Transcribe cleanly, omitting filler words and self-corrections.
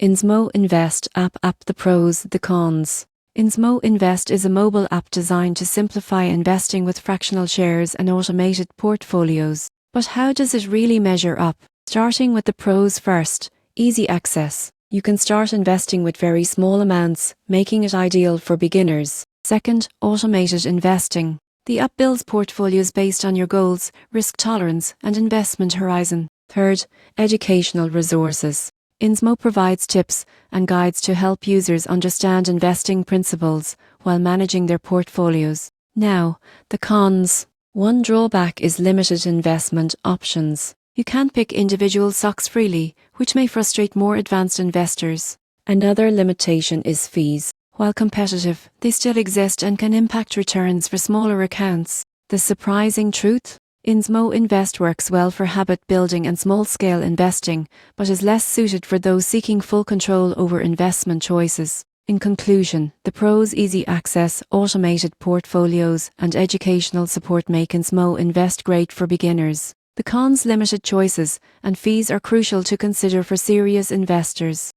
Inzmo Invest app. The pros, the cons. Inzmo Invest is a mobile app designed to simplify investing with fractional shares and automated portfolios. But how does it really measure up? Starting with the pros first. Easy access. You can start investing with very small amounts, making it ideal for beginners. Second, automated investing. The app builds portfolios based on your goals, risk tolerance, and investment horizon. Third, educational resources. Inzmo provides tips and guides to help users understand investing principles while managing their portfolios. Now, the cons. One drawback is limited investment options. You can't pick individual stocks freely, which may frustrate more advanced investors. Another limitation is fees. While competitive, they still exist and can impact returns for smaller accounts. The surprising truth? Inzmo Invest works well for habit building and small-scale investing, but is less suited for those seeking full control over investment choices. In conclusion, the pros: easy access, automated portfolios, and educational support make Inzmo Invest great for beginners. The cons: limited choices, and fees are crucial to consider for serious investors.